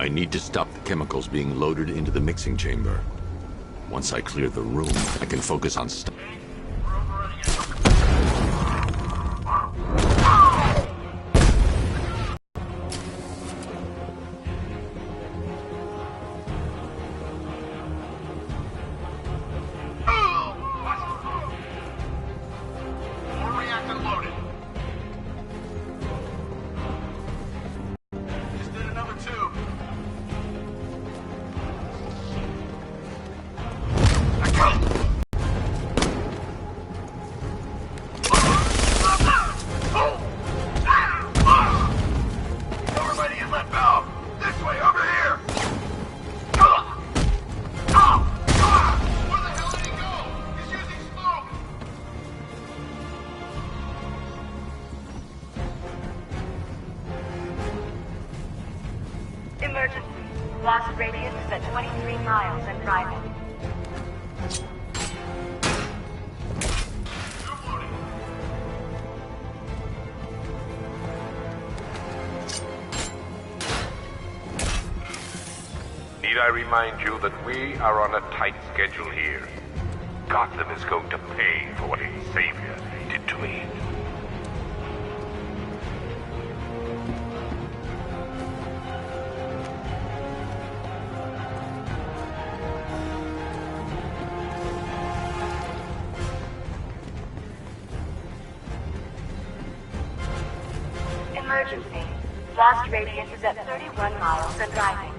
I need to stop the chemicals being loaded into the mixing chamber. Once I clear the room, I can focus on stuff. Emergency. Blast radius is at 23 miles and driving. Need I remind you that we are on a tight schedule here? Gotham is going to pay for what its savior did to me. Emergency. Blast radius is at 31 miles and driving.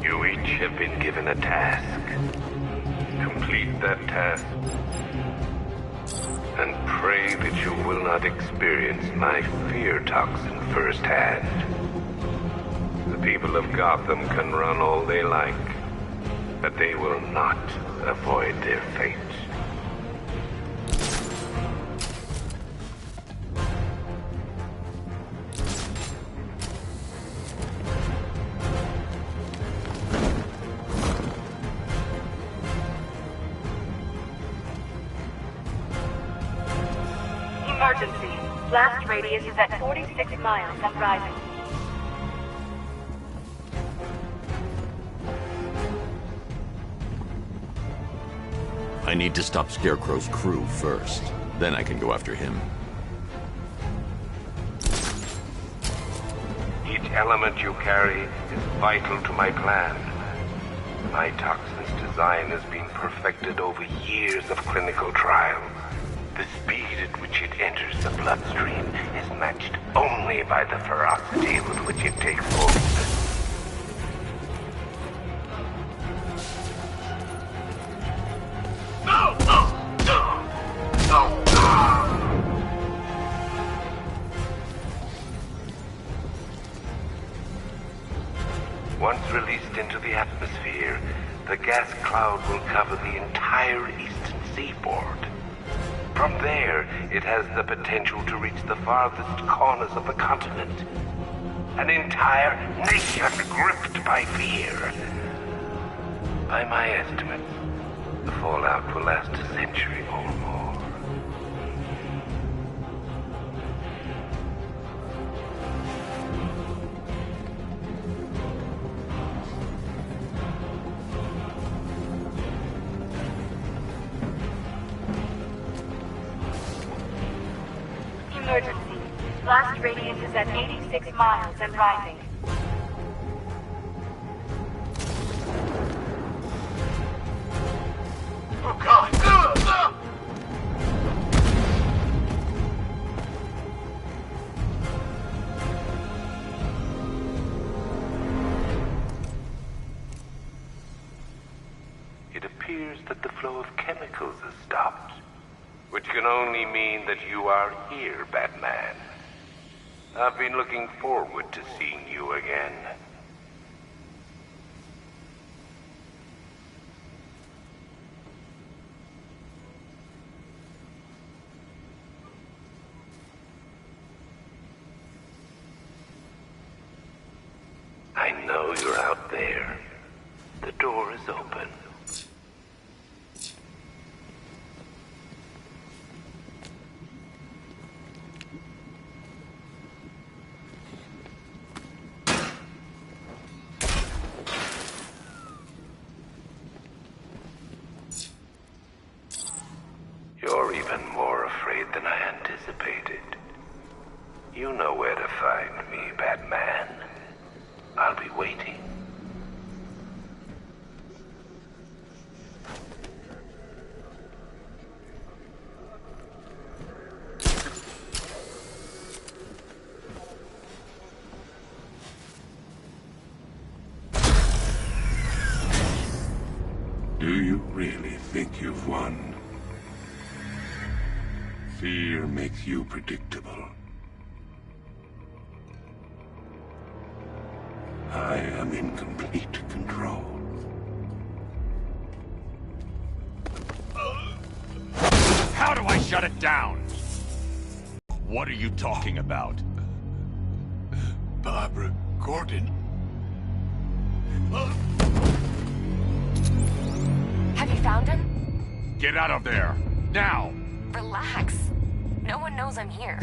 You each have been given a task. Complete that task. And pray that you will not experience my fear toxin firsthand. The people of Gotham can run all they like, but they will not avoid their fate. Emergency. Blast radius is at 46 miles and rising. I need to stop Scarecrow's crew first. Then I can go after him. Each element you carry is vital to my plan. My toxin's design has been perfected over years of clinical trials. The speed at which it enters the bloodstream is matched only by the ferocity with which it takes hold. Once released into the atmosphere, the gas cloud will cover the entire eastern seaboard. From there, it has the potential to reach the farthest corners of the continent. An entire nation gripped by fear. By my estimates, the fallout will last a century or more. Emergency. Blast radius is at 86 miles and rising. Oh, God! It appears that the flow of chemicals has stopped, which can only mean that you are here, Batman. I've been looking forward to seeing you again. I know know you're out there. The door is open. You're even more afraid than I anticipated. You know where to find me, Batman. I'll be waiting. Do you really think you've won? Fear makes you predictable. I am in complete control. How do I shut it down? What are you talking about? Barbara Gordon. Have you found him? Get out of there! Now! Relax. No one knows I'm here.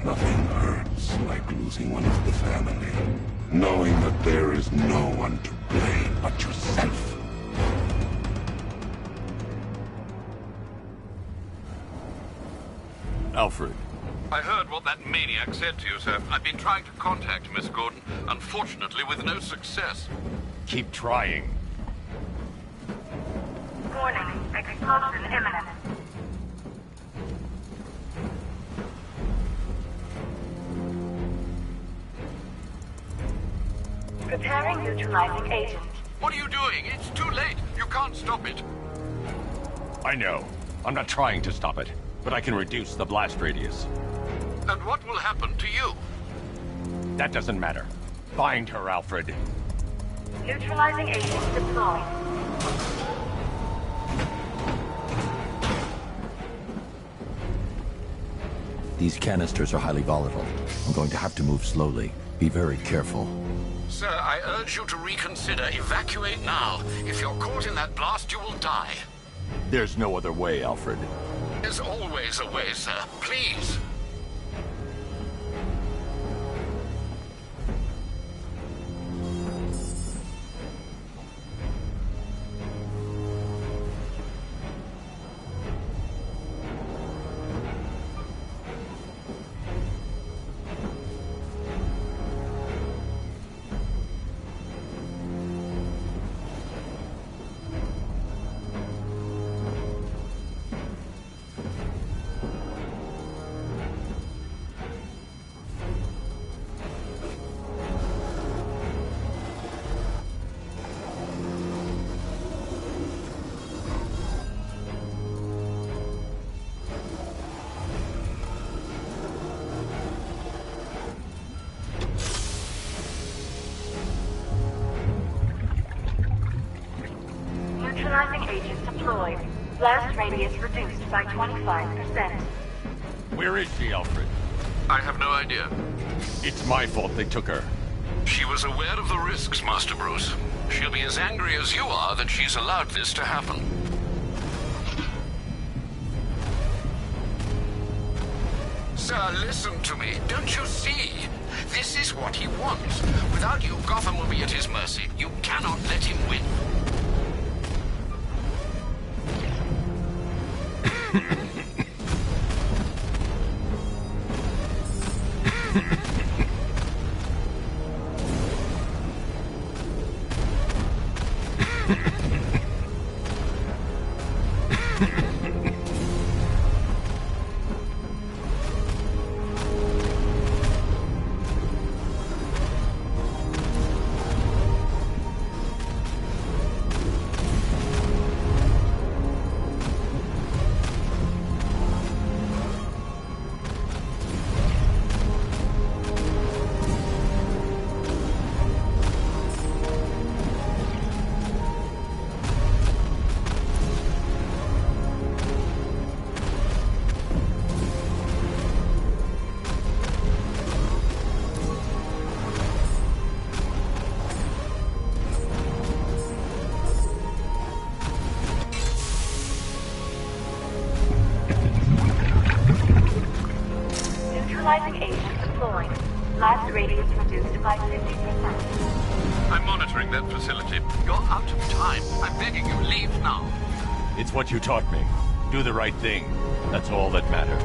Nothing hurts like losing one of the family. Knowing that there is no one to blame but yourself. Alfred. I heard what that maniac said to you, sir. I've been trying to contact Miss Gordon, unfortunately with no success. Keep trying. Warning, explosion imminent. Preparing neutralizing agent. What are you doing? It's too late. You can't stop it. I know. I'm not trying to stop it, but I can reduce the blast radius. And what will happen to you? That doesn't matter. Find her, Alfred. Neutralizing agent deployed. These canisters are highly volatile. I'm going to have to move slowly. Be very careful. Sir, I urge you to reconsider. Evacuate now. If you're caught in that blast, you will die. There's no other way, Alfred. There's always a way, sir. Please. Neutralizing agent deployed. Blast radius reduced by 25%. Where is she, Alfred? I have no idea. It's my fault they took her. She was aware of the risks, Master Bruce. She'll be as angry as you are that she's allowed this to happen. Sir, listen to me. Don't you see? This is what he wants. Without you, Gotham will be at his mercy. You cannot let him win. Neutralizing agent deployed. Blast radius reduced by 50%. I'm monitoring that facility. You're out of time. I'm begging you, leave now. It's what you taught me. Do the right thing. That's all that matters.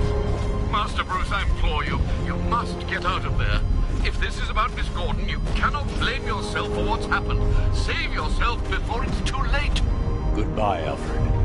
Master Bruce, I implore you, you must get out of there. If this is about Miss Gordon, you cannot blame yourself for what's happened. Save yourself before it's too late. Goodbye, Alfred.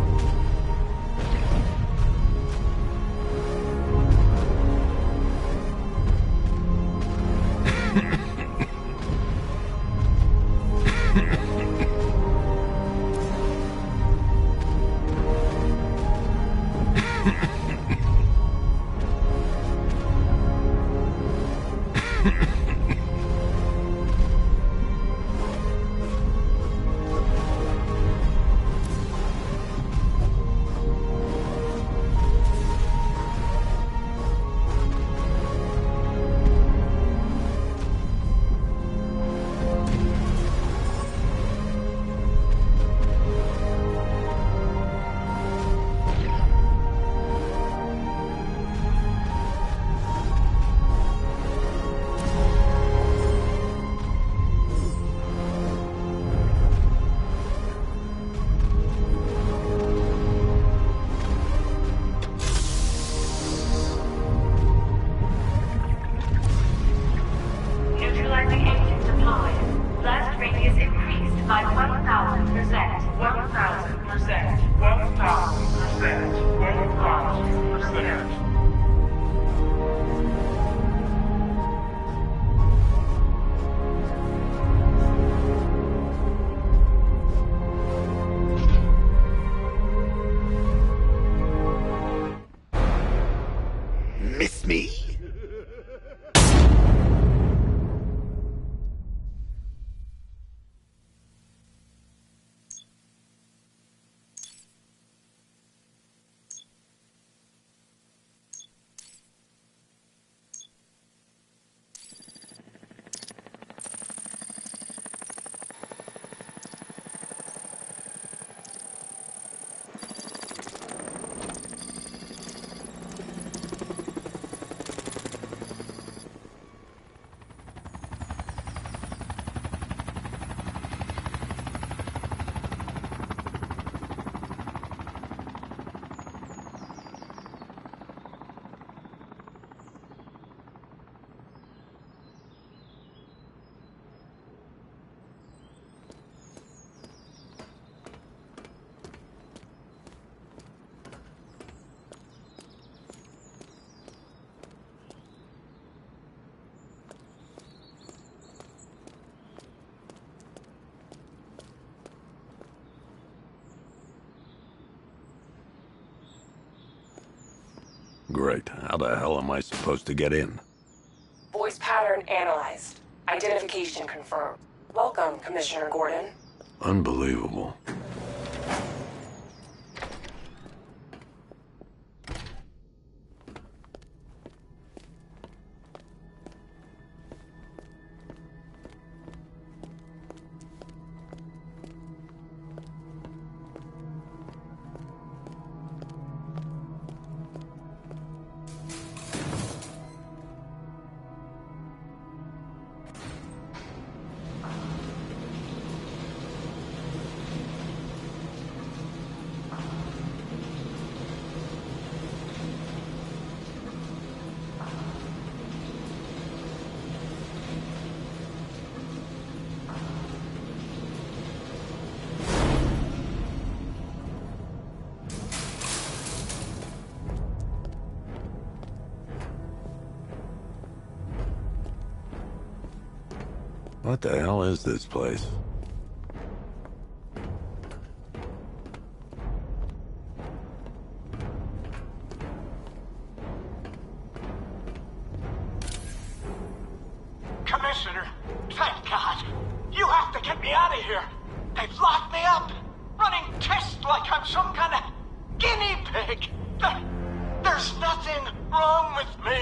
Neutralizing agent deployed. Blast radius increased by 1,000%. 1,000%. 1,000%. 1,000%. Miss me? Great. How the hell am I supposed to get in? Voice pattern analyzed. Identification confirmed. Welcome, Commissioner Gordon. Unbelievable. What the hell is this place? Commissioner, thank God. You have to get me out of here. They've locked me up, running tests like I'm some kind of guinea pig. There's nothing wrong with me.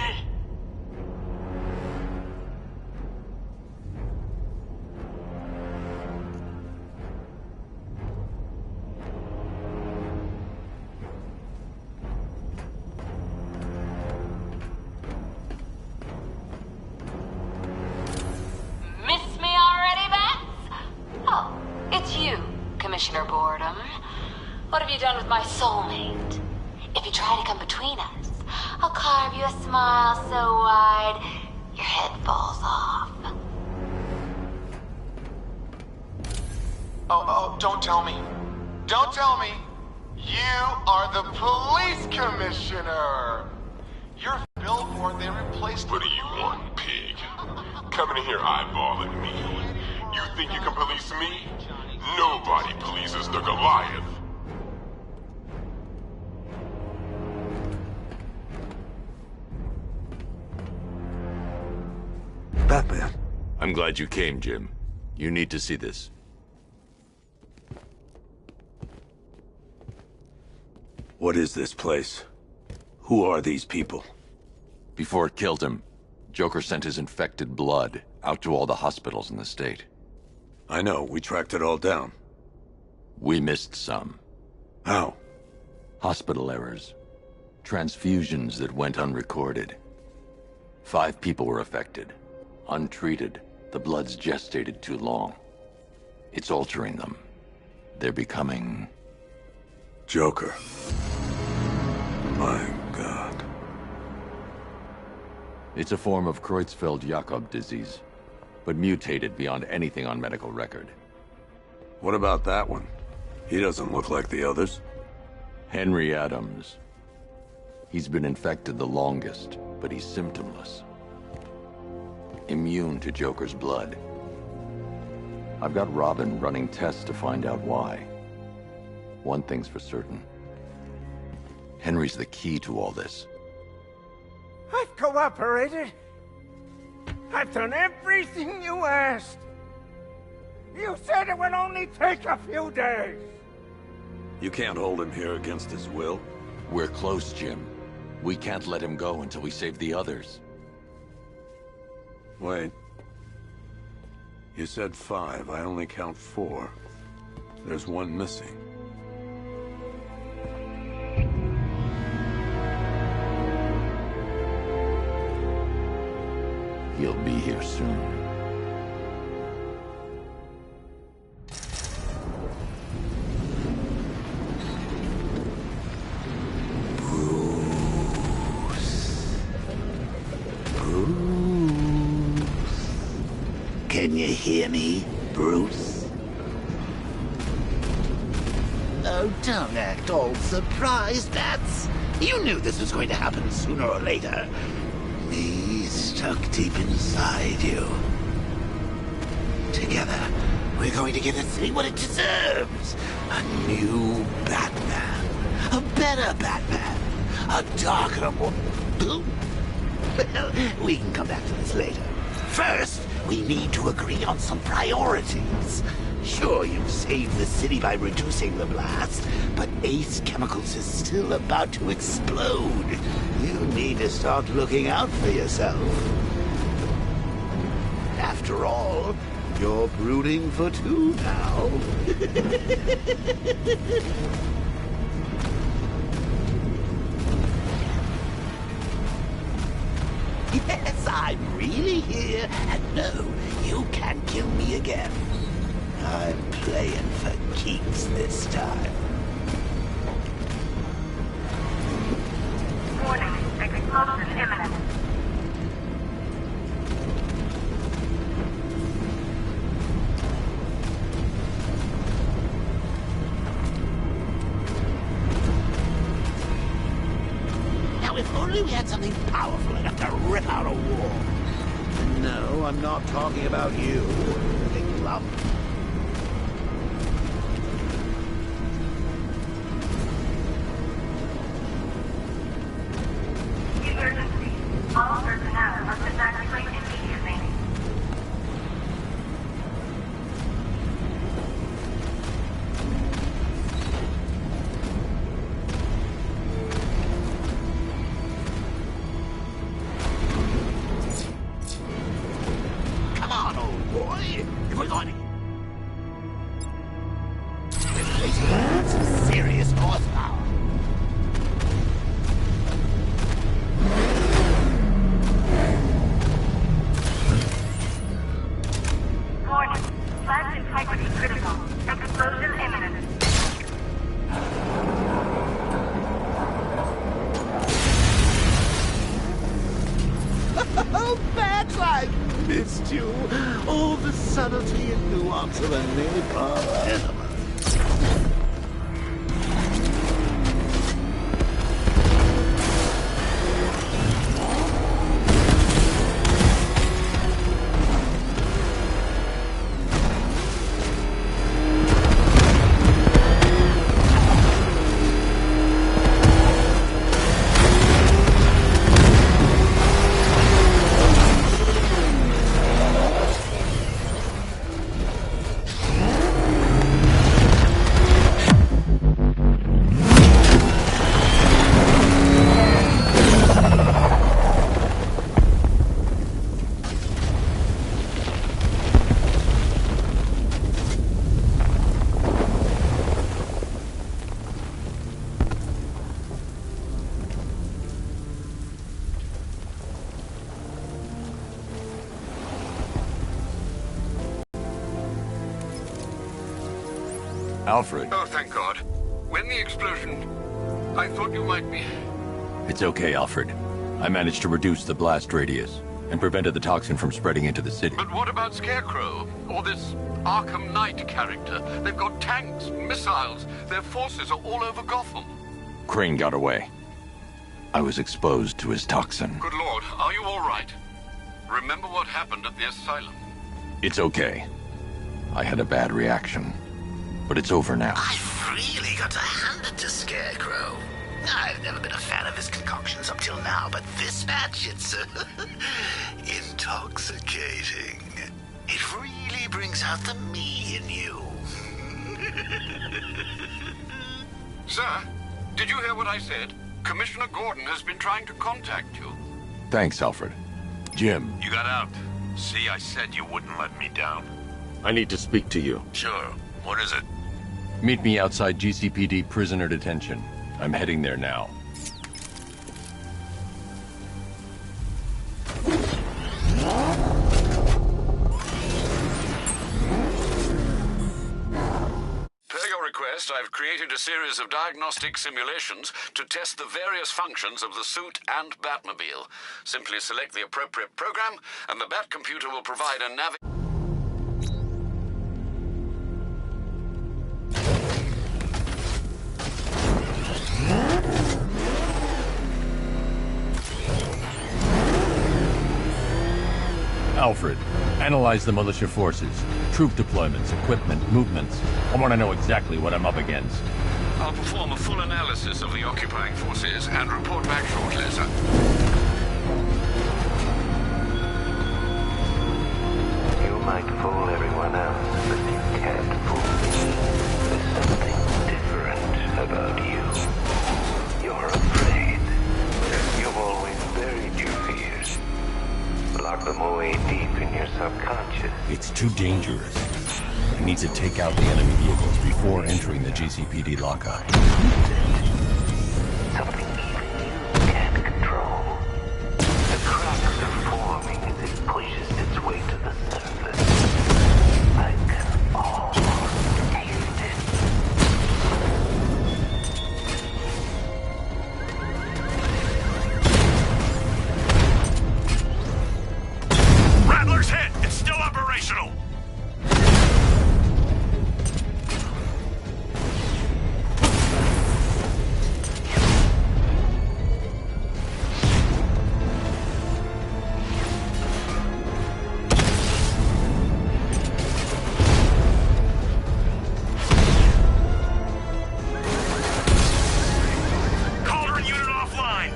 Commissioner Gordon. What have you done with my soulmate? If you try to come between us, I'll carve you a smile so wide, your head falls off. Oh, don't tell me. Don't tell me. You are the police commissioner. Your billboard, they replaced... What do you want, pig? Coming in here eyeballing me. You think you can police me? Nobody polices the Goliath. Batman. I'm glad you came, Jim. You need to see this. What is this place? Who are these people? Before it killed him, Joker sent his infected blood out to all the hospitals in the state. I know, we tracked it all down. We missed some. How? Hospital errors. Transfusions that went unrecorded. 5 people were affected. Untreated, the blood's gestated too long. It's altering them. They're becoming... Joker. My God. It's a form of Creutzfeldt-Jakob disease, but mutated beyond anything on medical record. What about that one? He doesn't look like the others. Henry Adams. He's been infected the longest, but he's symptomless. Immune to Joker's blood. I've got Robin running tests to find out why. One thing's for certain. Henry's the key to all this. I've cooperated. I've done everything you asked. You said it would only take a few days. You can't hold him here against his will. We're close, Jim. We can't let him go until we save the others. Wait. You said 5. I only count 4. There's one missing. He'll be here soon. Can you hear me, Bruce? Oh, don't act all surprised, Bats. You knew this was going to happen sooner or later. Me stuck deep inside you. Together, we're going to give the city what it deserves. A new Batman. A better Batman. A darker, more... Well, we can come back to this later. First, we need to agree on some priorities. Sure, you've saved the city by reducing the blast, but Ace Chemicals is still about to explode. You need to start looking out for yourself. After all, you're brooding for 2 now. Yes, I'm really here, and no, you can't kill me again. I'm playing for keeps this time. Warning, explosion imminent. Now, if only we had something powerful enough to rip out a wall. No, I'm not talking about you, big lump. Emergency. All personnel must evacuate immediately. Come on, old boy. If we're going to... That's some serious horsepower. missed you. All the subtlety and nuance of a napalm enema. Alfred. Oh, thank God. When the explosion... I thought you might be... It's okay, Alfred. I managed to reduce the blast radius and prevented the toxin from spreading into the city. But what about Scarecrow? Or this Arkham Knight character? They've got tanks, missiles. Their forces are all over Gotham. Crane got away. I was exposed to his toxin. Good Lord, are you all right? Remember what happened at the asylum? It's okay. I had a bad reaction. But it's over now. I've really got to hand it to Scarecrow. I've never been a fan of his concoctions up till now, but this batch, it's intoxicating. It really brings out the me in you. Sir, did you hear what I said? Commissioner Gordon has been trying to contact you. Thanks, Alfred. Jim. You got out. See, I said you wouldn't let me down. I need to speak to you. Sure. What is it? Meet me outside GCPD prisoner detention. I'm heading there now. Per your request, I've created a series of diagnostic simulations to test the various functions of the suit and Batmobile. Simply select the appropriate program, and the Bat computer will provide a Alfred, analyze the militia forces, troop deployments, equipment, movements. I want to know exactly what I'm up against. I'll perform a full analysis of the occupying forces and report back shortly, sir. You might fool everyone else, but you can't fool me. There's something different about you. You're afraid. You've always buried your fears. Lock them away deep in your subconscious. It's too dangerous. I need to take out the enemy vehicles before entering the GCPD lockup. Something even you can't control. The cracks are forming as it pushes its way to the surface. I can almost taste it. Rattler's hit! It's still operational! Cauldron unit offline!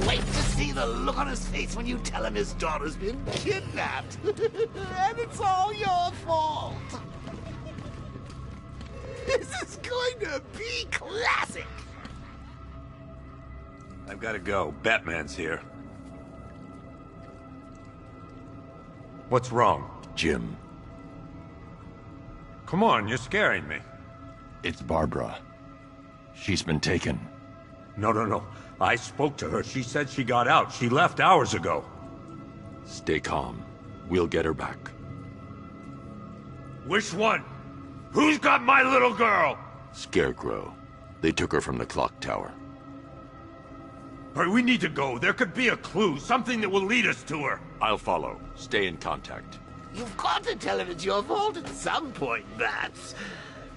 Wait to see the look on his face when you tell him his daughter's been kidnapped. And it's all your fault. This is going to be classic. I've got to go. Batman's here. What's wrong? Jim. Come on, you're scaring me. It's Barbara. She's been taken. No. I spoke to her. She said she got out. She left hours ago. Stay calm. We'll get her back. Which one? Who's got my little girl? Scarecrow. They took her from the clock tower. All right, we need to go. There could be a clue, something that will lead us to her. I'll follow. Stay in contact. You've got to tell him it's your fault at some point, Bats.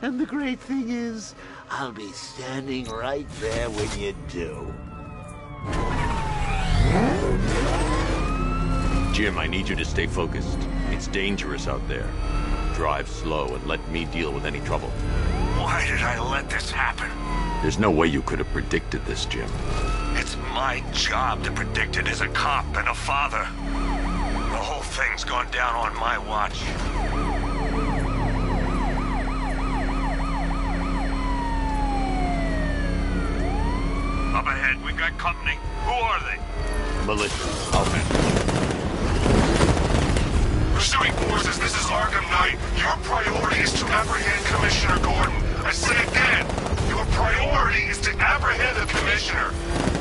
And the great thing is, I'll be standing right there when you do. Jim, I need you to stay focused. It's dangerous out there. Drive slow and let me deal with any trouble. Why did I let this happen? There's no way you could have predicted this, Jim. It's my job to predict it as a cop and a father. The whole thing's gone down on my watch. Up ahead, we got company. Who are they? Militia. I'll manage. Pursuing forces, this is Arkham Knight. Your priority is to apprehend Commissioner Gordon. I say again, your priority is to apprehend the Commissioner.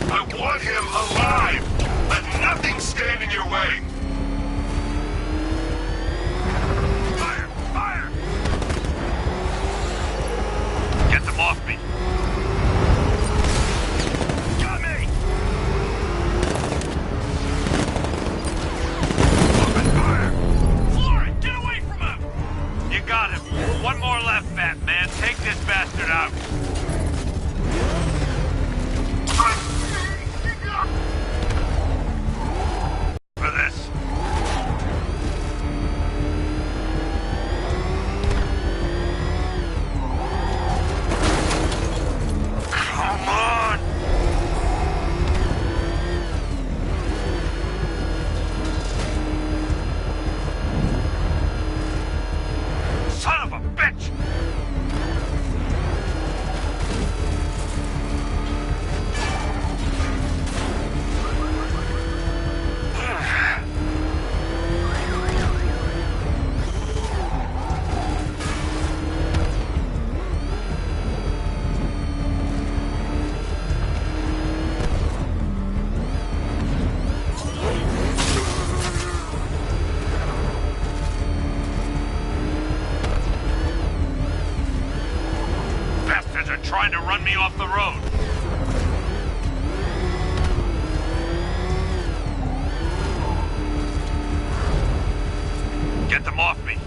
I want him alive. Let nothing stand in your way. Fire! Fire! Get them off me. Got me! Open fire! Flory, get away from him! You got him. One more left, Batman. Take this bastard out. For this. Come on! Son of a bitch! Bastards are trying to run me off the road. Get them off me.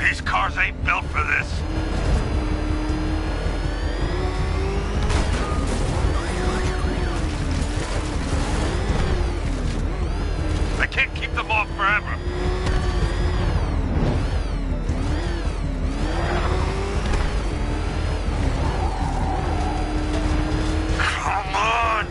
These cars ain't built for this. I can't keep them off forever. Come on!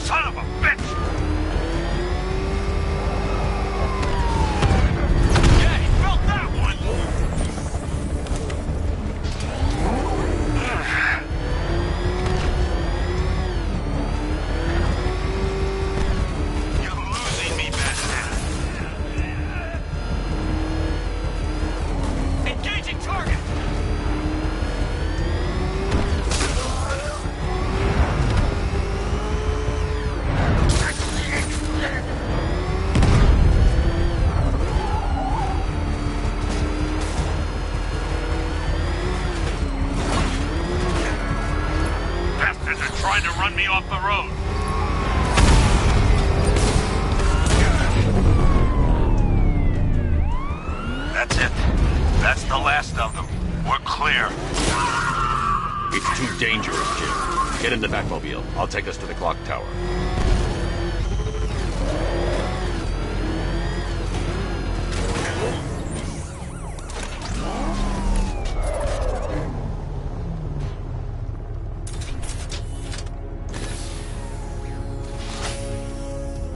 Son of a bitch! Yeah, he built that one! You're losing me, Batman. Engaging target! Bastards are trying to run me off the road. That's it. That's the last of them. We're clear. It's too dangerous, Jim. Get in the Batmobile. I'll take us to the clock tower.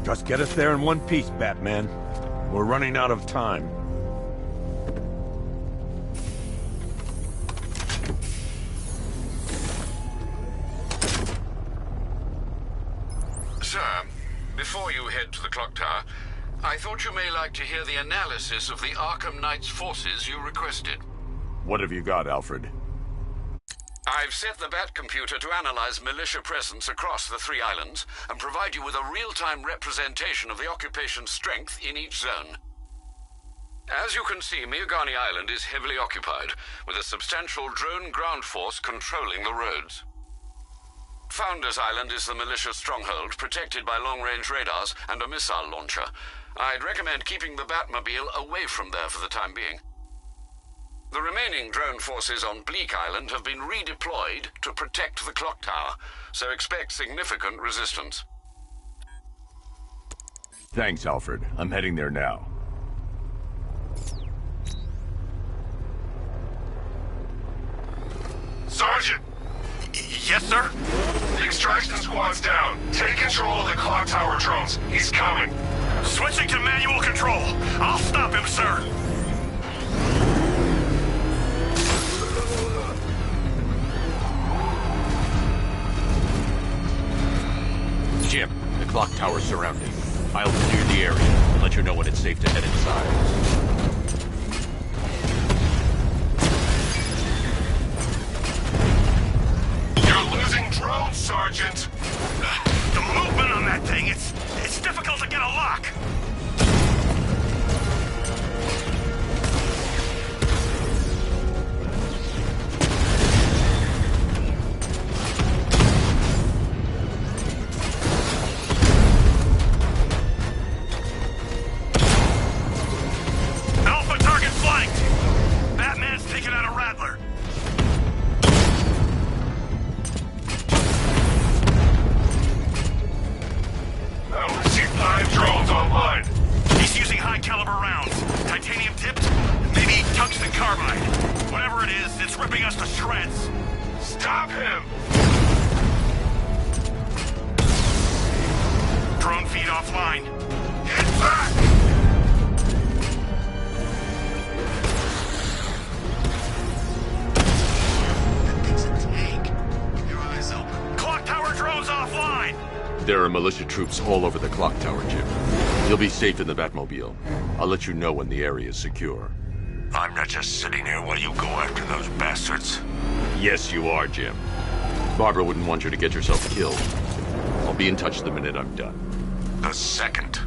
Just get us there in one piece, Batman. We're running out of time. Sir, before you head to the clock tower, I thought you may like to hear the analysis of the Arkham Knight's forces you requested. What have you got, Alfred? I've set the Batcomputer to analyze militia presence across the 3 islands and provide you with a real-time representation of the occupation's strength in each zone. As you can see, Miagani Island is heavily occupied, with a substantial drone ground force controlling the roads. Founders Island is the militia stronghold, protected by long-range radars and a missile launcher. I'd recommend keeping the Batmobile away from there for the time being. The remaining drone forces on Bleak Island have been redeployed to protect the clock tower, so expect significant resistance. Thanks, Alfred. I'm heading there now. Sergeant! Yes, sir? The extraction squad's down. Take control of the clock tower drones. He's coming. Switching to manual control. I'll stop him, sir. Jim, the clock tower's surrounded. I'll clear the area and let you know when it's safe to head inside. Drone, Sergeant! The movement on that thing, it's difficult to get a lock. Alpha target flanked. Batman's taken out a Rattler. Drones online. He's using high-caliber rounds. Titanium tipped? Maybe tungsten carbide. Whatever it is, it's ripping us to shreds. Stop him! Drone feed offline. Get back! That thing's a tank. Keep your eyes open. Clock tower drones offline! There are militia troops all over the clock tower, Jim. You'll be safe in the Batmobile. I'll let you know when the area is secure. I'm not just sitting here while you go after those bastards. Yes, you are, Jim. Barbara wouldn't want you to get yourself killed. I'll be in touch the minute I'm done. The second.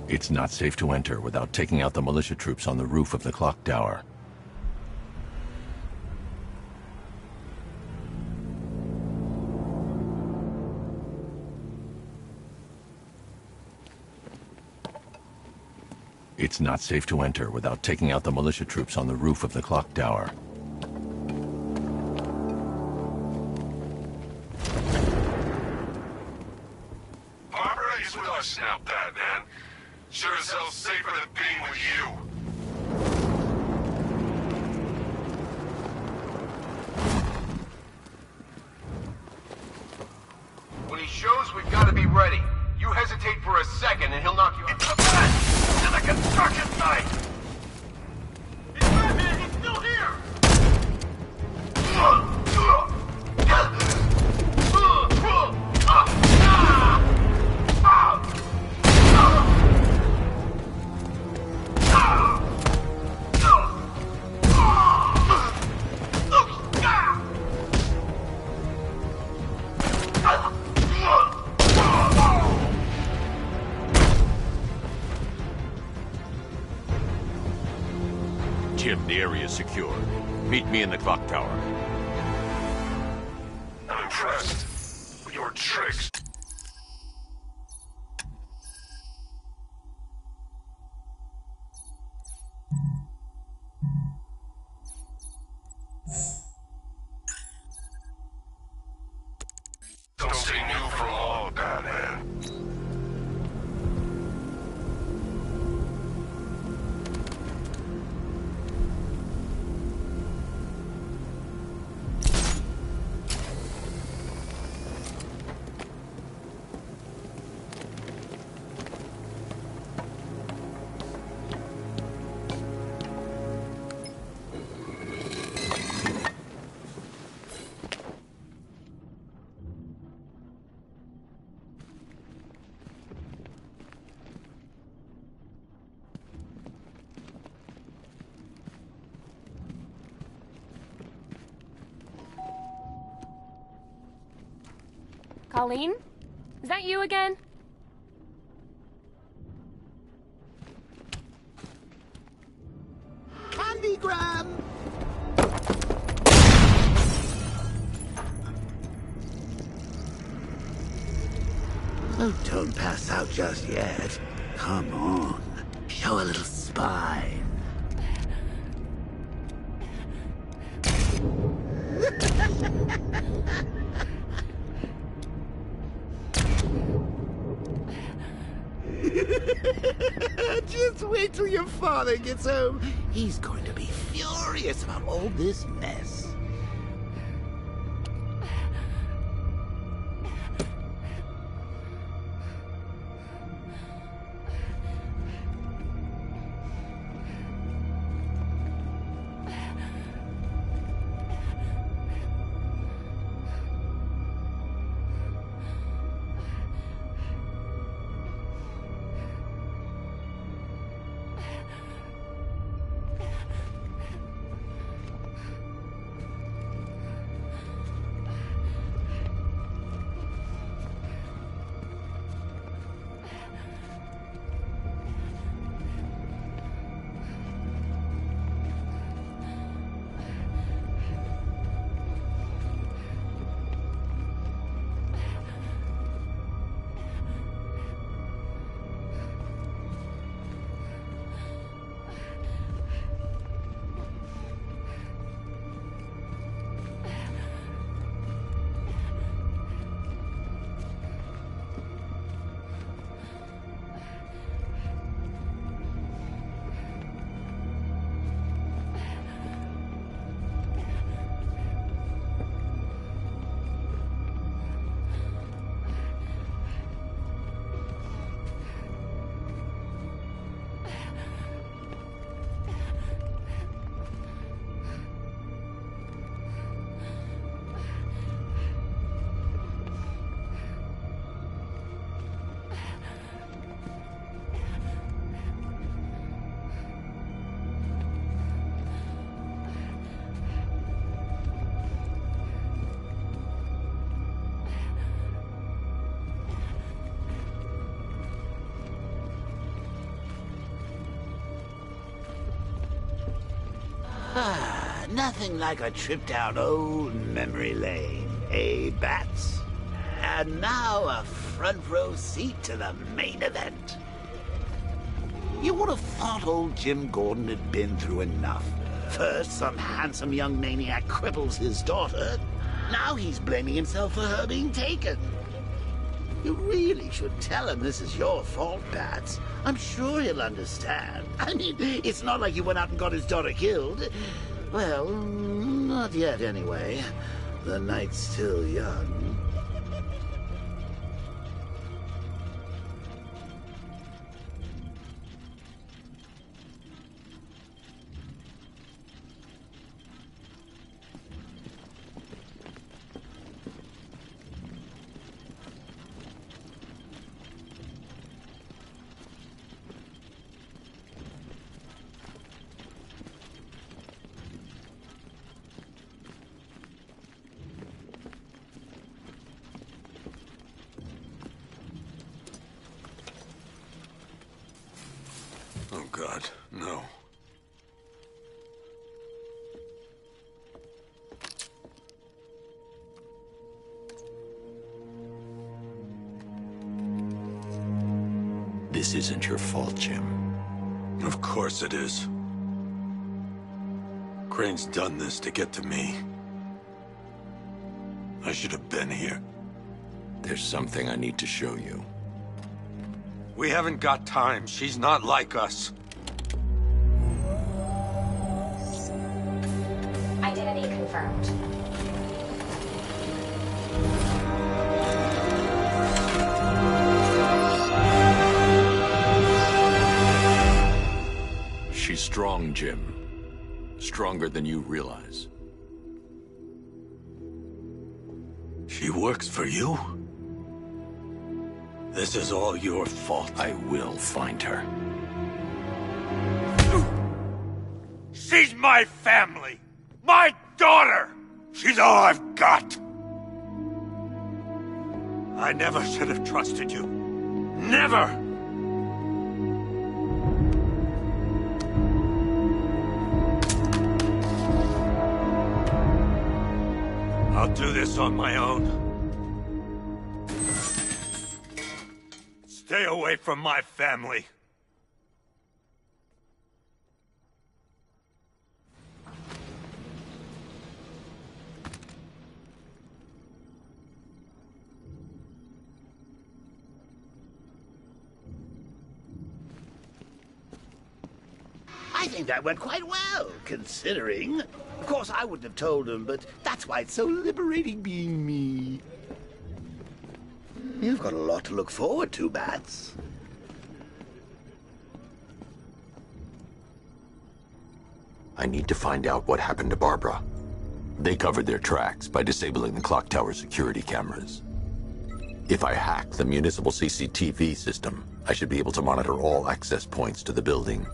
It's not safe to enter without taking out the militia troops on the roof of the clock tower. It's not safe to enter without taking out the militia troops on the roof of the clock tower. Barbara is with us now, Batman. Sure as hell safer than being with you. When he shows, we've got to be ready. You hesitate for a second and he'll knock you out. It's the bat! To the construction site! It's Batman! He's still here! Jim, the area is secure. Meet me in the clock tower. I'm impressed with your tricks. Don't stay new for long, Batman. Colleen? Is that you again? Candygram! Oh, don't pass out just yet. Come on. Show a little spine. Just wait till your father gets home. He's going to be furious about all this mess. Nothing like a trip down old memory lane, eh, Bats? And now a front row seat to the main event. You would have thought old Jim Gordon had been through enough. First, some handsome young maniac cripples his daughter. Now he's blaming himself for her being taken. You really should tell him this is your fault, Bats. I'm sure he'll understand. I mean, it's not like you went out and got his daughter killed. Well, not yet anyway. The night's still young. isn't your fault, Jim. Of course it is. Crane's done this to get to me. I should have been here. There's something I need to show you. We haven't got time. She's not like us. Identity confirmed. She's strong, Jim. Stronger than you realize. She works for you? This is all your fault. I will find her. She's my family! My daughter! She's all I've got! I never should have trusted you. Never! I'll do this on my own. Stay away from my family. I think that went quite well, considering. Of course, I wouldn't have told him, but that's why it's so liberating being me. You've got a lot to look forward to, Bats. I need to find out what happened to Barbara. They covered their tracks by disabling the clock tower security cameras. If I hack the municipal CCTV system, I should be able to monitor all access points to the building.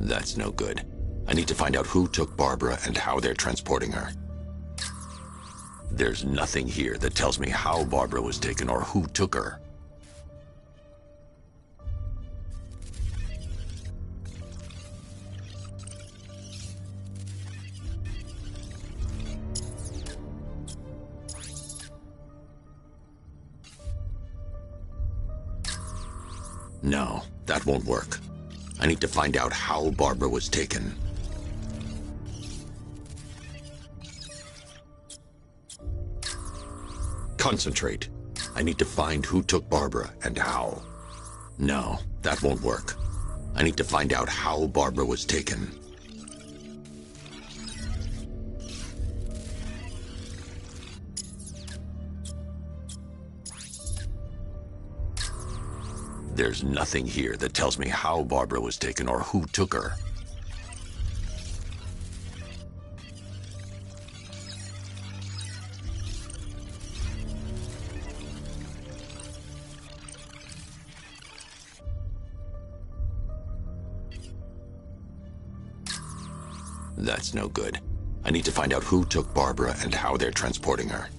That's no good. I need to find out who took Barbara and how they're transporting her. There's nothing here that tells me how Barbara was taken or who took her. No, that won't work. I need to find out how Barbara was taken. Concentrate. I need to find who took Barbara and how. No, that won't work. I need to find out how Barbara was taken. There's nothing here that tells me how Barbara was taken or who took her. That's no good. I need to find out who took Barbara and how they're transporting her.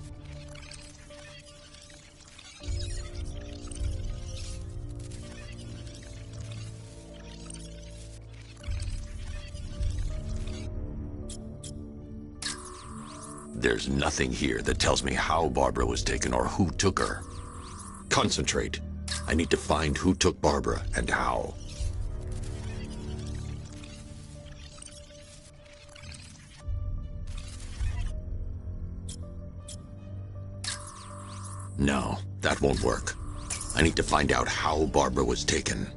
There's nothing here that tells me how Barbara was taken or who took her. Concentrate. I need to find who took Barbara and how. No, that won't work. I need to find out how Barbara was taken.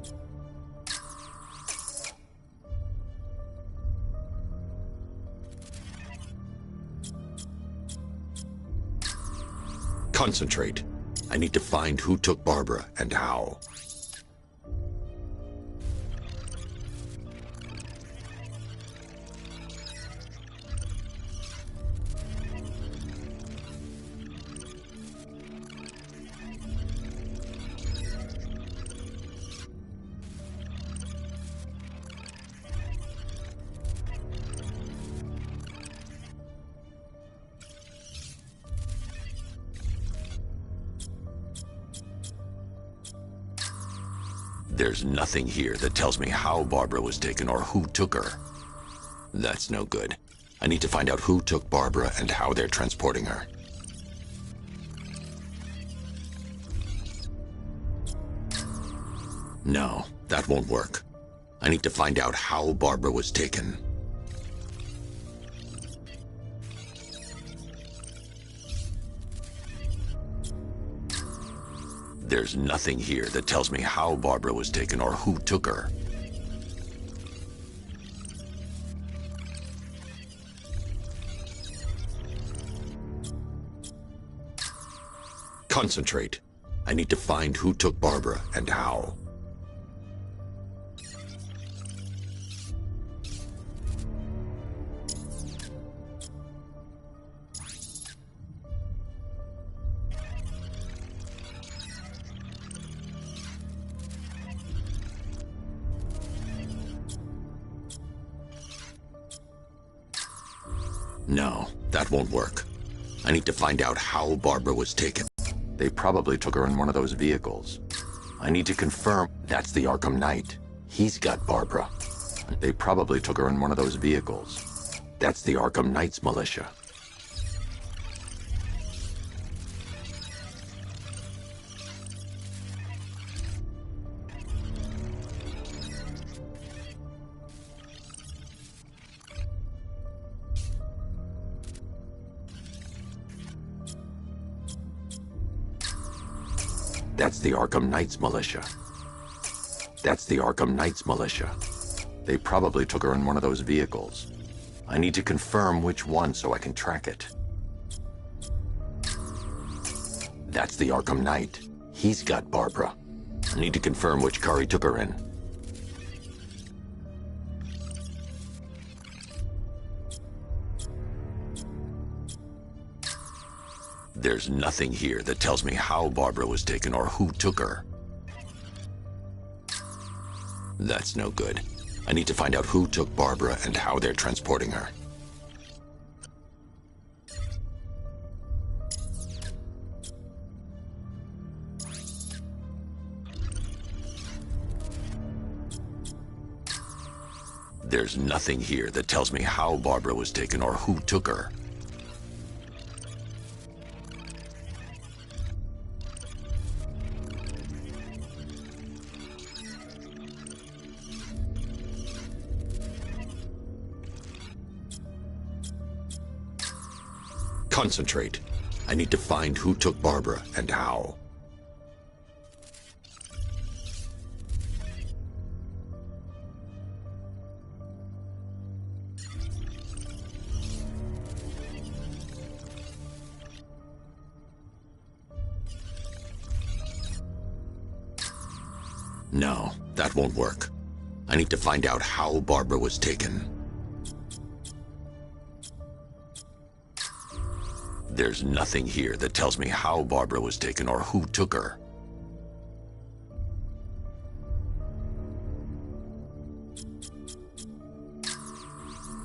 Concentrate. I need to find who took Barbara and how. There's nothing here that tells me how Barbara was taken or who took her. That's no good. I need to find out who took Barbara and how they're transporting her. No, that won't work. I need to find out how Barbara was taken. There's nothing here that tells me how Barbara was taken or who took her. Concentrate. I need to find who took Barbara and how. No, that won't work. I need to find out how Barbara was taken. They probably took her in one of those vehicles. I need to confirm that's the Arkham Knight. He's got Barbara. They probably took her in one of those vehicles. That's the Arkham Knight's militia. That's the Arkham Knight's militia. That's the Arkham Knight's militia. They probably took her in one of those vehicles. I need to confirm which one so I can track it. That's the Arkham Knight. He's got Barbara. I need to confirm which car he took her in. There's nothing here that tells me how Barbara was taken or who took her. That's no good. I need to find out who took Barbara and how they're transporting her. There's nothing here that tells me how Barbara was taken or who took her. Concentrate. I need to find who took Barbara and how. No, that won't work. I need to find out how Barbara was taken. There's nothing here that tells me how Barbara was taken or who took her.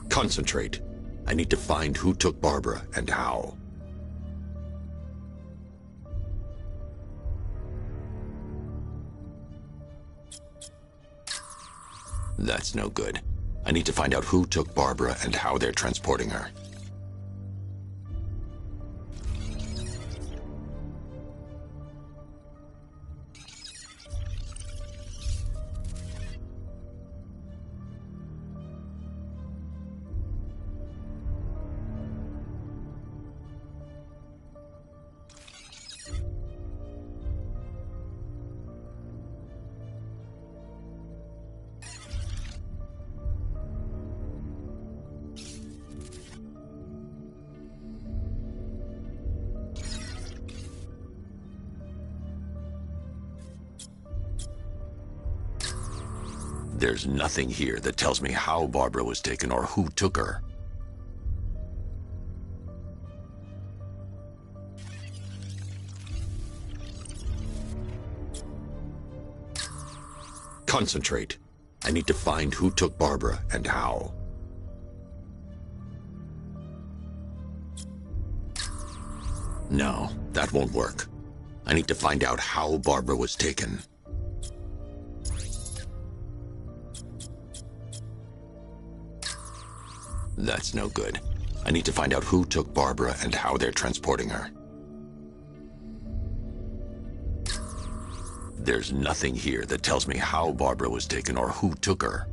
Concentrate. I need to find who took Barbara and how. That's no good. I need to find out who took Barbara and how they're transporting her. There's nothing here that tells me how Barbara was taken or who took her. Concentrate. I need to find who took Barbara and how. No, that won't work. I need to find out how Barbara was taken. That's no good. I need to find out who took Barbara and how they're transporting her. There's nothing here that tells me how Barbara was taken or who took her.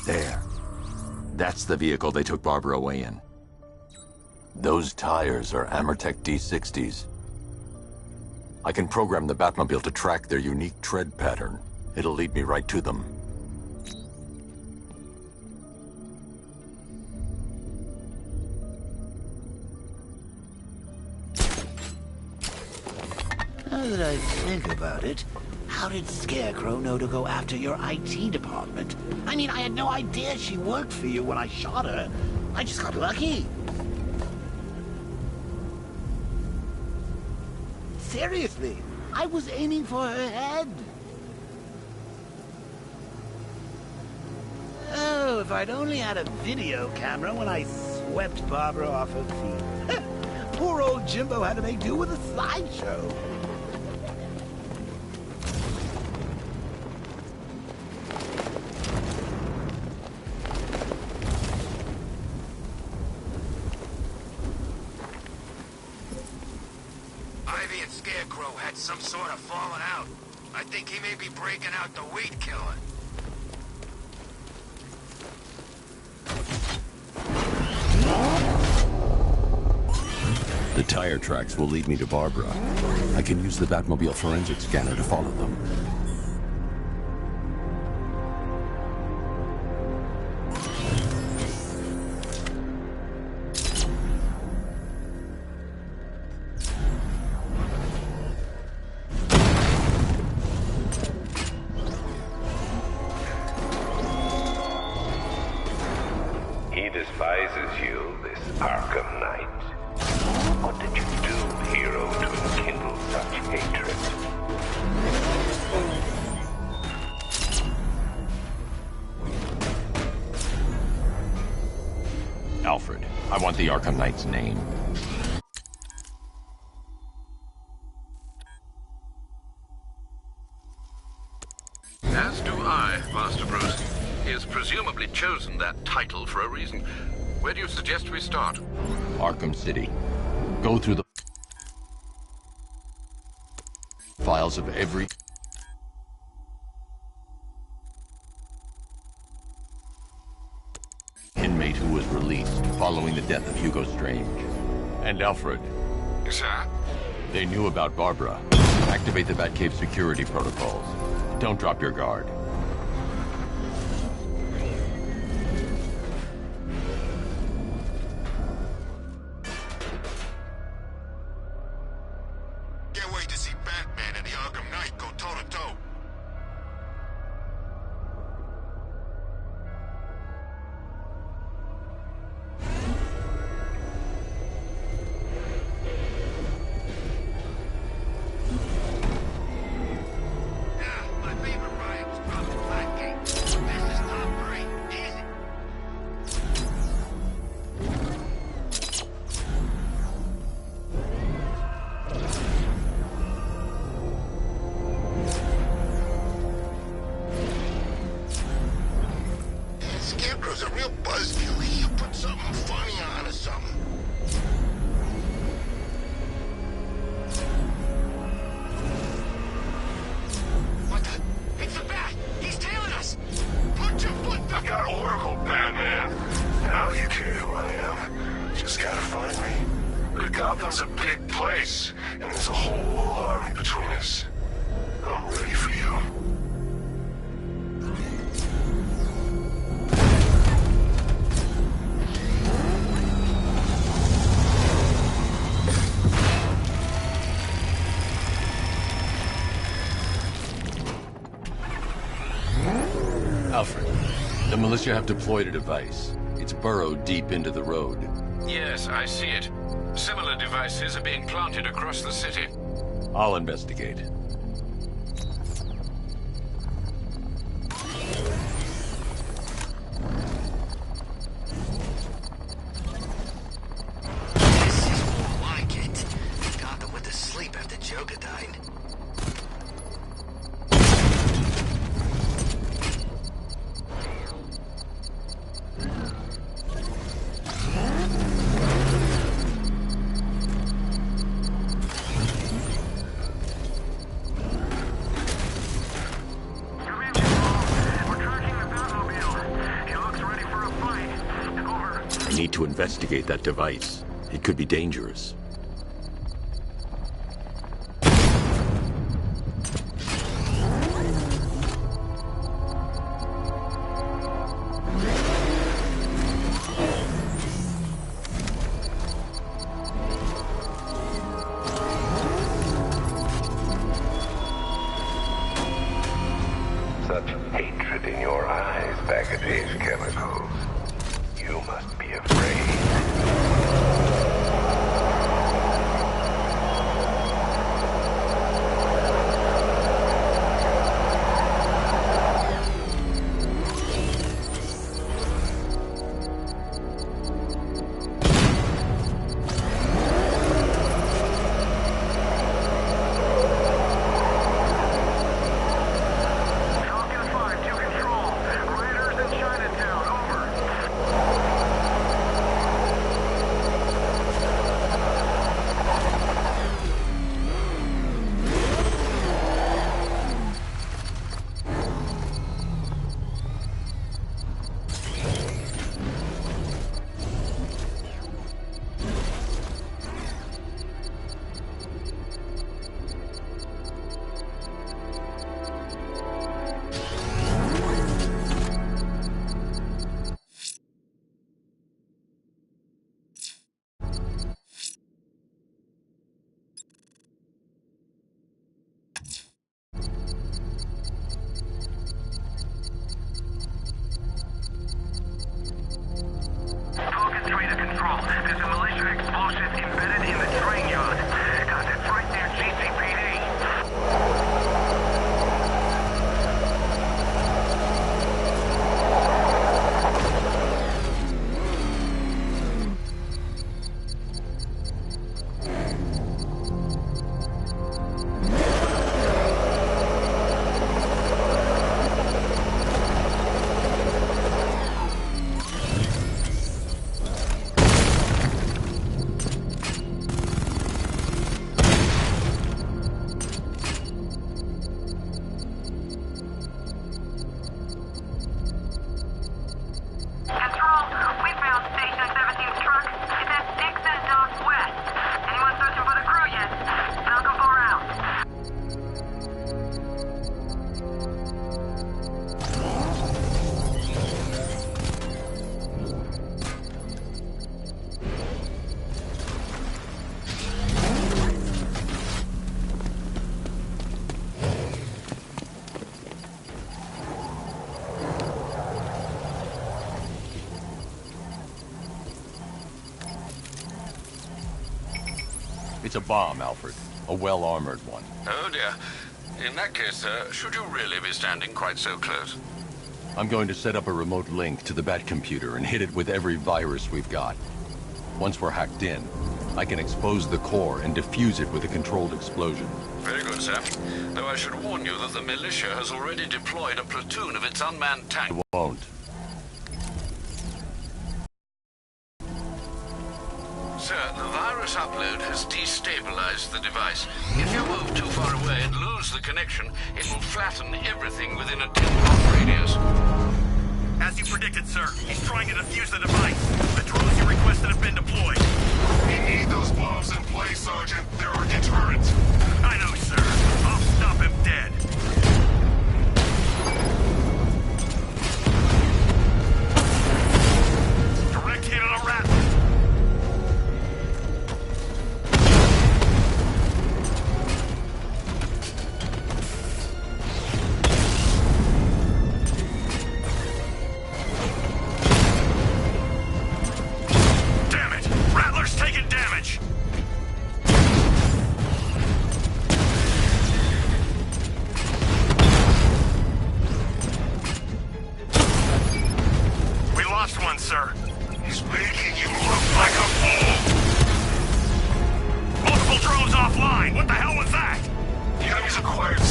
There. That's the vehicle they took Barbara away in. Those tires are Amertech D60s. I can program the Batmobile to track their unique tread pattern. It'll lead me right to them. Now that I think about it, how did Scarecrow know to go after your IT department? I mean, I had no idea she worked for you when I shot her. I just got lucky. Seriously, I was aiming for her head. Oh, if I'd only had a video camera when I swept Barbara off her feet. Poor old Jimbo had to make do with a slideshow. Ivy and Scarecrow had some sort of falling out. I think he may be breaking out the weed killer. The tire tracks will lead me to Barbara. I can use the Batmobile forensic scanner to follow them. He despises you, this Arkham Knight. What did you do, hero, to enkindle such hatred? Alfred, I want the Arkham Knight's name. As do I, Master Bruce. He has presumably chosen that title for a reason. Where do you suggest we start? Arkham City. Go through the files of every inmate who was released following the death of Hugo Strange. And Alfred. Yes, sir? They knew about Barbara. Activate the Batcave security protocols. Don't drop your guard. Can't wait to see Batman and the Arkham Knight go toe-to-toe. Yeah, my favorite riots. Yes. I'm ready for you. Alfred, the militia have deployed a device. It's burrowed deep into the road. Yes, I see it. Similar devices are being planted across the city. I'll investigate. This is more like it. Gotham went to sleep after Joker died. I need to investigate that device. It could be dangerous. Such hatred in your eyes, Bagaday's chemicals. You must be afraid. It's a bomb, Alfred. A well-armored one. Oh dear. In that case, should you really be standing quite so close? I'm going to set up a remote link to the Batcomputer and hit it with every virus we've got. Once we're hacked in, I can expose the core and defuse it with a controlled explosion. Very good, sir. Though I should warn you that the militia has already deployed a platoon of its unmanned tanks. It won't. Sir, the virus upload has destabilized the device. If you move too far away and lose the connection, it will flatten everything within a 10-block radius. As you predicted, sir, he's trying to defuse the device. The drones you requested have been deployed. We need those bombs in place, Sergeant. They're our deterrent. I know, sir.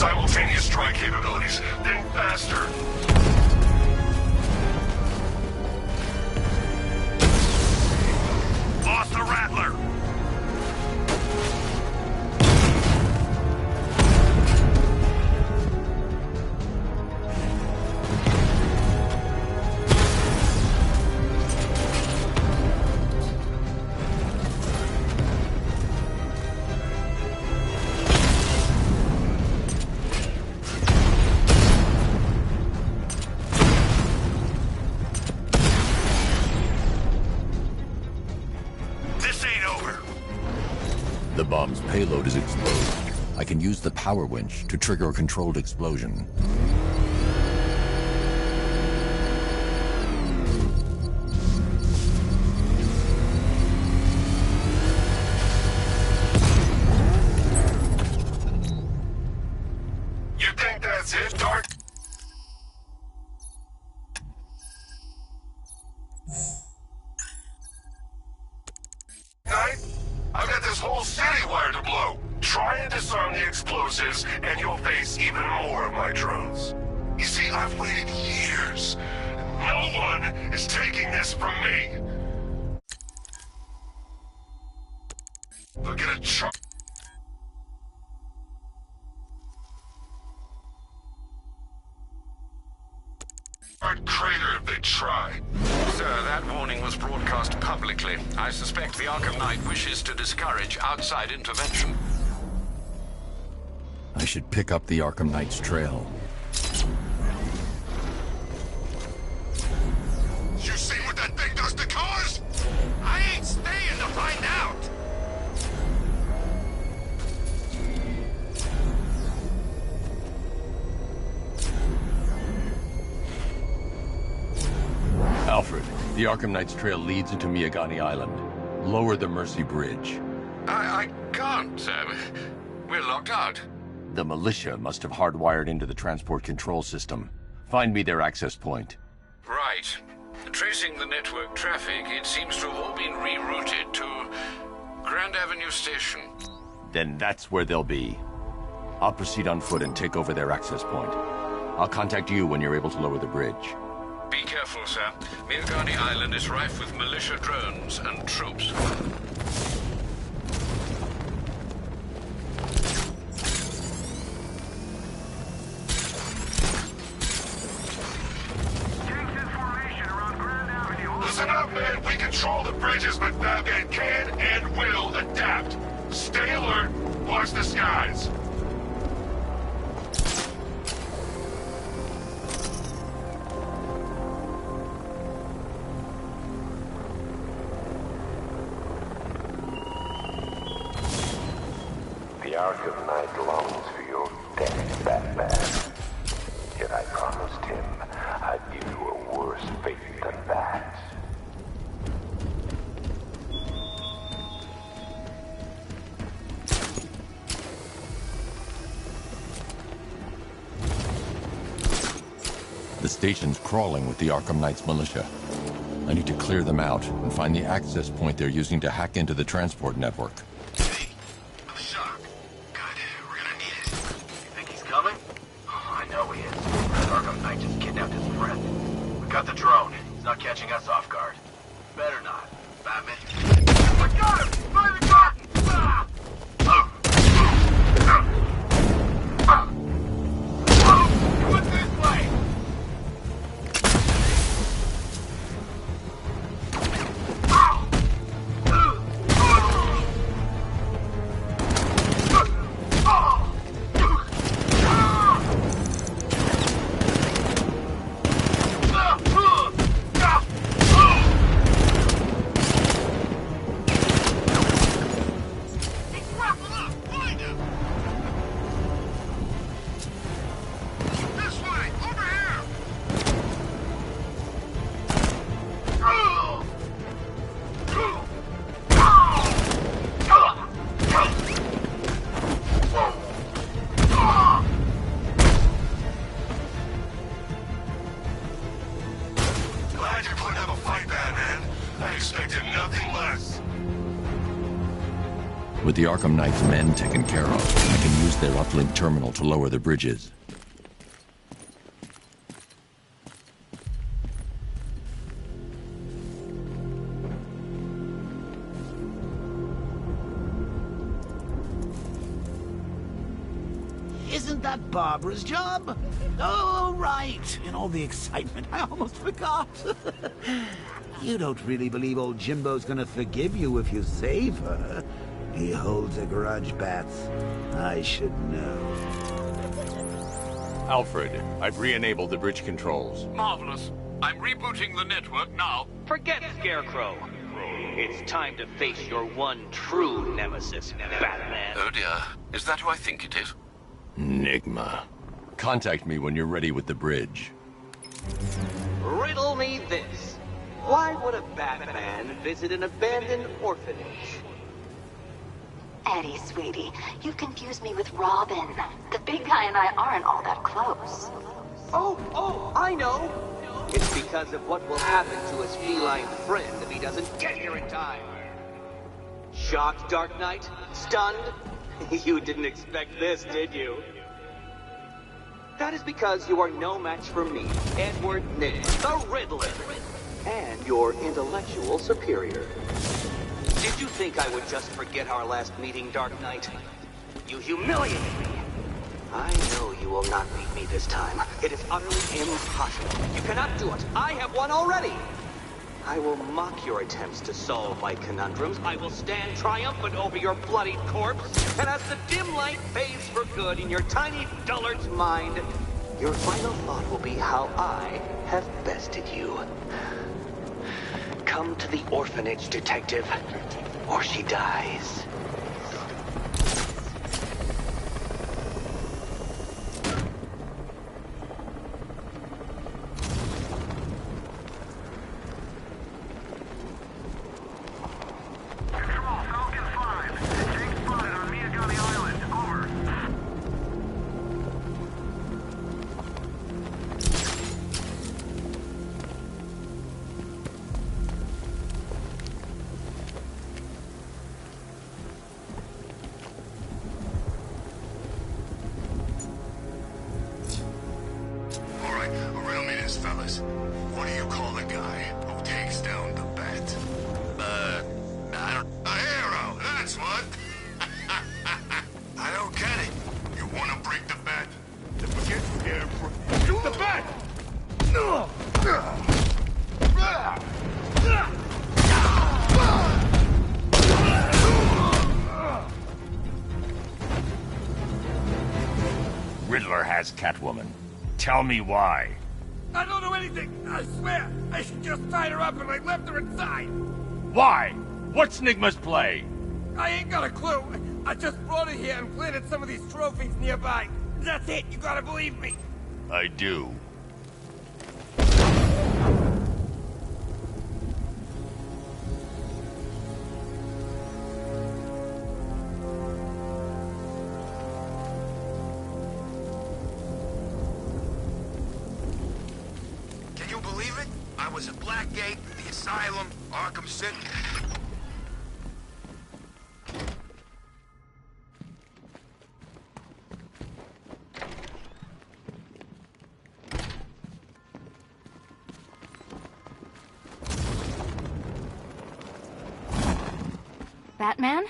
simultaneous strike capabilities, then faster. Lost the Rattler! The bomb's payload is exposed. I can use the power winch to trigger a controlled explosion. You think that's it, Dark? Knight? I've got this whole city wired to blow. Try and disarm the explosives, and you'll face even more of my drones. You see, I've waited years. No one is taking this from me. They'll get a charge. Crater if they try. Sir, that warning was broadcast publicly. I suspect the Arkham Knight wishes to discourage outside intervention. I should pick up the Arkham Knight's trail. You see what that thing does to cars? I ain't staying to find out. Alfred, the Arkham Knight's trail leads into Miyagani Island. Lower the Mercy Bridge. I can't, sir. We're locked out. The militia must have hardwired into the transport control system. Find me their access point. Right. Tracing the network traffic, it seems to have all been rerouted to Grand Avenue Station. Then that's where they'll be. I'll proceed on foot and take over their access point. I'll contact you when you're able to lower the bridge. Be careful, sir. Miyagani Island is rife with militia drones and troops. Listen up, man. We control the bridges, but Batman can and will adapt. Stay alert. Watch the skies. The Arkham Knight longs for your death, Batman. Yet I promised him I'd give you a worse fate than that. The station's crawling with the Arkham Knight's militia. I need to clear them out and find the access point they're using to hack into the transport network. Coming? Oh, I know he is. That Arkham Knight just kidnapped his friend. We got the drone. He's not catching us off guard. Better not. Batman. I got him! By the garden! Ah! What's this way? With the Arkham Knight's men taken care of, I can use their uplink terminal to lower the bridges. Isn't that Barbara's job? Oh, right. In all the excitement, I almost forgot. You don't really believe old Jimbo's gonna forgive you if you save her. He holds a grudge, Bats. I should know. Alfred, I've re-enabled the bridge controls. Marvelous. I'm rebooting the network now. Forget Scarecrow. It's time to face your one true nemesis, Batman. Oh dear. Is that who I think it is? Enigma. Contact me when you're ready with the bridge. Riddle me this. Why would a Batman visit an abandoned orphanage? Eddie, sweetie, you've confused me with Robin. The big guy and I aren't all that close. Oh, I know. It's because of what will happen to his feline friend if he doesn't get here in time. Shocked, Dark Knight? Stunned? You didn't expect this, did you? That is because you are no match for me, Edward Nitz, the Riddler, and your intellectual superior. Did you think I would just forget our last meeting, Dark Knight? You humiliated me. I know you will not beat me this time. It is utterly impossible. You cannot do it. I have won already. I will mock your attempts to solve my conundrums. I will stand triumphant over your bloodied corpse. And as the dim light fades for good in your tiny dullard's mind, your final thought will be how I have bested you. Come to the orphanage, detective, or she dies. Fellas, what do you call a guy who takes down the bat? I don't... A hero, that's what! I don't get it. You want to break the bat? To forget Scarecrow. The bat! No! Riddler has Catwoman. Tell me why. I don't know anything! I swear! I just tied her up and I left her inside! Why? What's Enigma's play? I ain't got a clue! I just brought her here and planted some of these trophies nearby. That's it, you gotta believe me! I do. I was at Blackgate, the Asylum, Arkham City. Batman?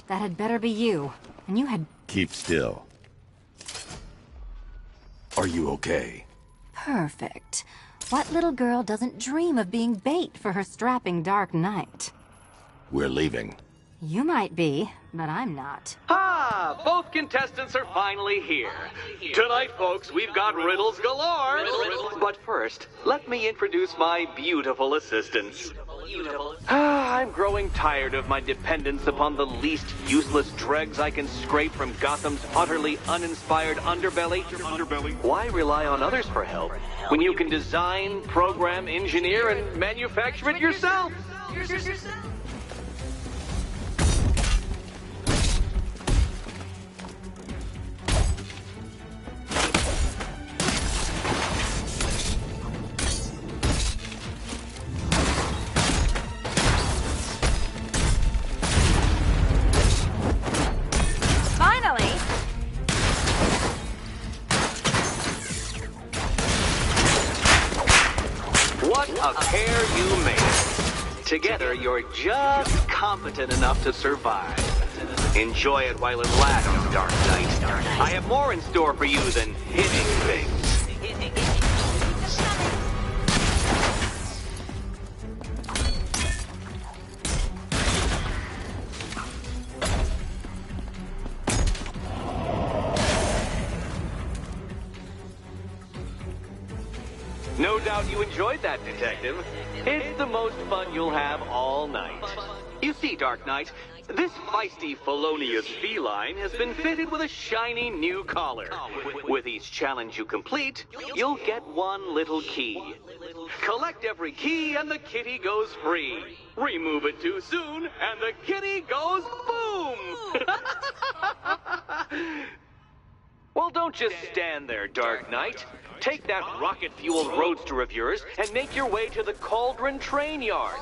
That had better be you. And you had... Keep still. Are you okay? Perfect. What little girl doesn't dream of being bait for her strapping Dark Knight? We're leaving. You might be, but I'm not. Ah, both contestants are finally here. Tonight, folks, we've got riddles galore. But first, let me introduce my beautiful assistants. I'm growing tired of my dependence upon the least useless dregs I can scrape from Gotham's utterly uninspired underbelly. Why rely on others for help when you can design, program, engineer, and manufacture it yourself? A pair you made. Together, you're just competent enough to survive. Enjoy it while it lasts, Dark Knight. I have more in store for you than hitting things. No doubt you enjoyed that, Detective. It's the most fun you'll have all night. You see, Dark Knight, this feisty, felonious feline has been fitted with a shiny new collar. With each challenge you complete, you'll get one little key. Collect every key and the kitty goes free. Remove it too soon and the kitty goes boom! Well, don't just stand there, Dark Knight. Take that rocket-fueled roadster of yours and make your way to the Cauldron Train Yard.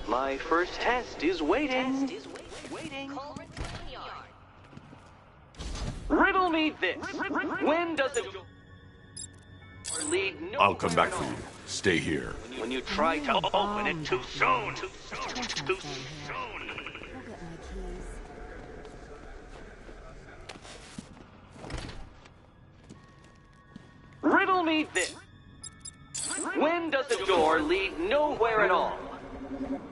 My first test is waiting. Riddle me this. When does the door lead no... I'll come back for you. Stay here. When you try to open it too soon. Too soon. Riddle me this. When does the door lead nowhere at all?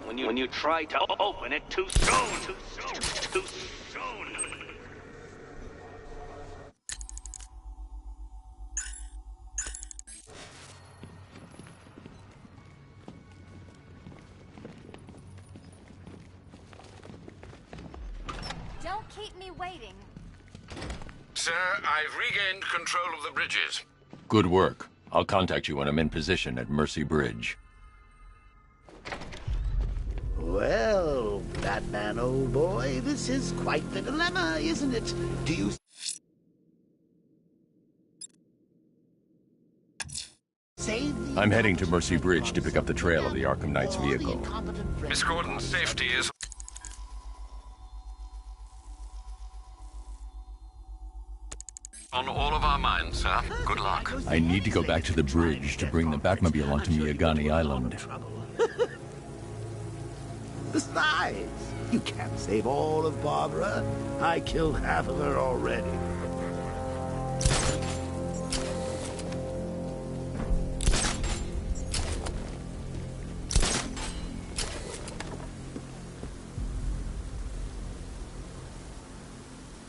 When you try to open it too soon. Too soon. Don't keep me waiting. Sir, I've regained control of the bridges. Good work. I'll contact you when I'm in position at Mercy Bridge. Well, Batman, old boy, this is quite the dilemma, isn't it? Do you... I'm heading to Mercy Bridge to pick up the trail of the Arkham Knight's vehicle. Miss Gordon's safety is... on all of our minds, sir. Good luck. I need to go back to the bridge to bring the Batmobile onto Miyagani Island. Besides, you can't save all of Barbara. I killed half of her already.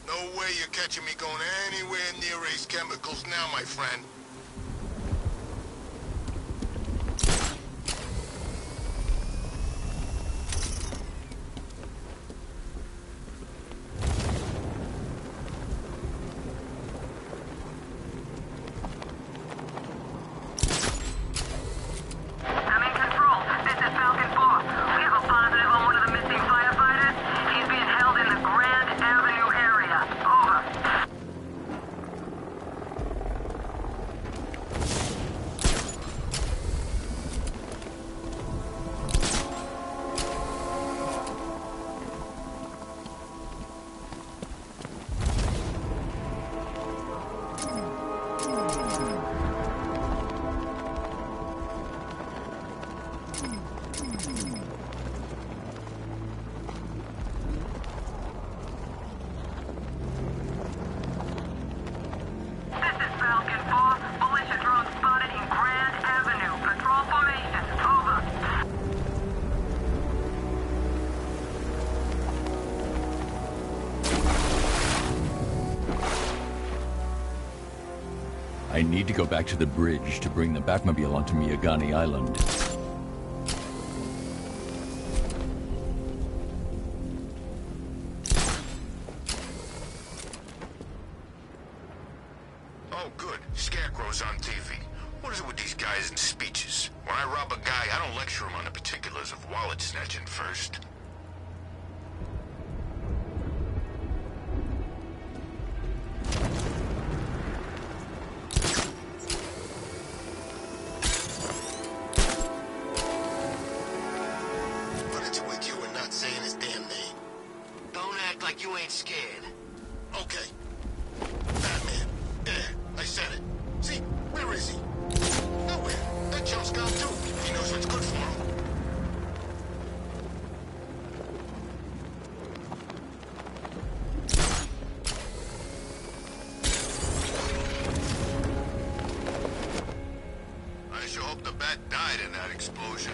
No way you're catching me going anywhere near Ace Chemicals now, my friend. I'm in control. This is Falcon 4. We have a positive on one of the missing firefighters. He's being held in the Grand Avenue area. Over. This is Falcon 4. Militia drone spotted in Grand Avenue. Patrol formation. Over. I need to go back to the bridge to bring the Batmobile onto Miyagani Island. Oh, good. Scarecrow's on TV. What is it with these guys and speeches? When I rob a guy, I don't lecture him on the particulars of wallet snatching first. What is it with you and not saying his damn name? Don't act like you ain't scared. Okay. Batman. There, I said it. See, where is he? Nowhere. That jump's gone too. He knows what's good Bat died in that explosion.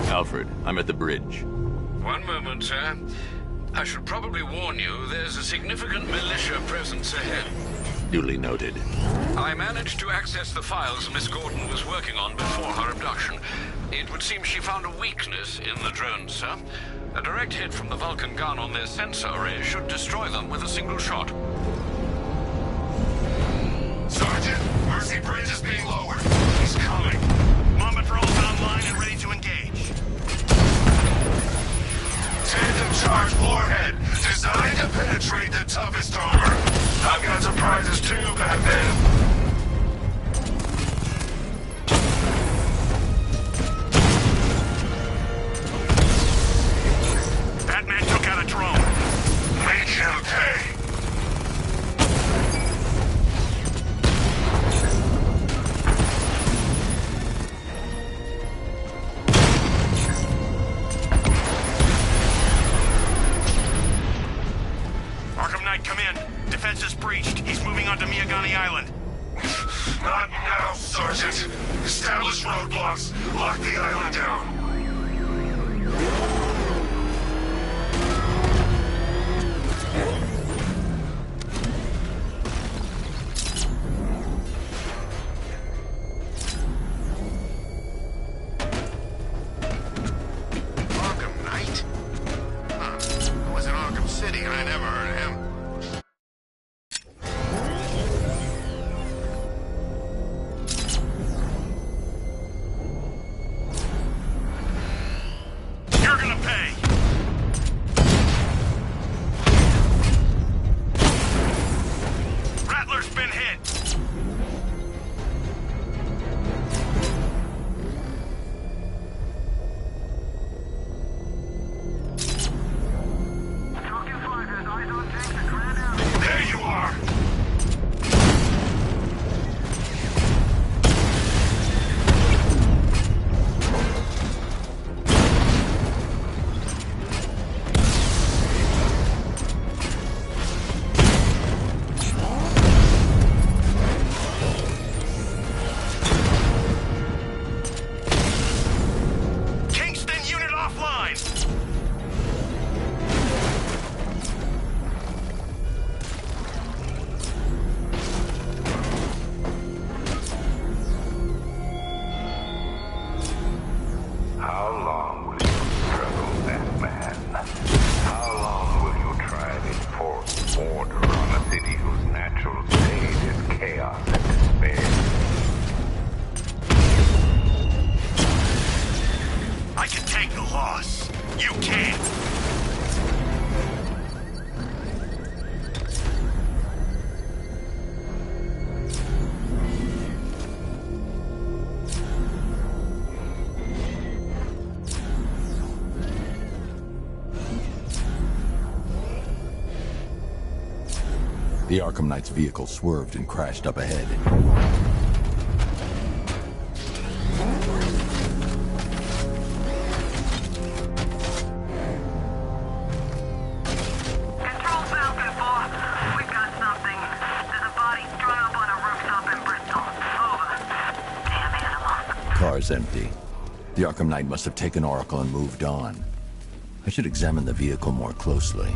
Alfred, I'm at the bridge. One moment, sir. I should probably warn you, there's a significant militia presence ahead. Duly noted. I managed to access the files Miss Gordon was working on before her abduction. It would seem she found a weakness in the drones, sir. A direct hit from the Vulcan gun on their sensor array should destroy them with a single shot. Sergeant, Mercy Bridge is being lowered. He's coming. Bomb patrol's online and ready to engage. Tandem charge warhead, designed to penetrate the toughest armor. I've got surprises too, Batman. Batman took out a drone. Make him pay. Arkham Knight, come in. Defense is breached. He's moving onto Miyagani Island. Not now, Sergeant. Establish roadblocks. Lock the island down. Arkham Knight? Huh. I was in Arkham City and I never heard of him. You're gonna pay. Rattler's been hit. There you are. Kingston unit offline. How long will you struggle, Batman? How long will you try and enforce order on a city whose natural state is chaos and despair? I can take the loss. You can't. The Arkham Knight's vehicle swerved and crashed up ahead. Control Falcon 4. We've got something. There's a body strung up on a rooftop in Bristol. Over. Damn animal. Car's empty. The Arkham Knight must have taken Oracle and moved on. I should examine the vehicle more closely.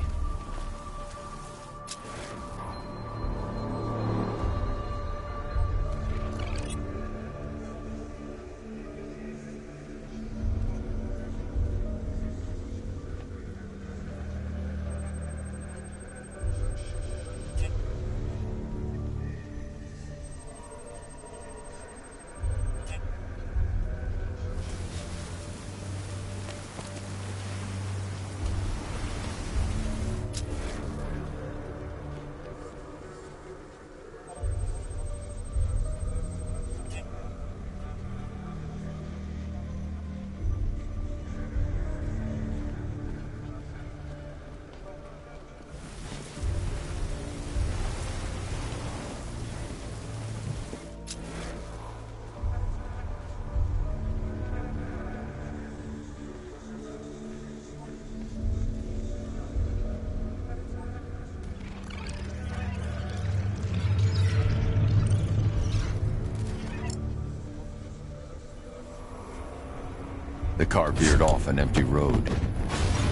The car veered off an empty road.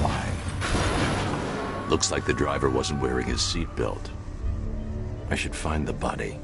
Why? Looks like the driver wasn't wearing his seatbelt. I should find the body.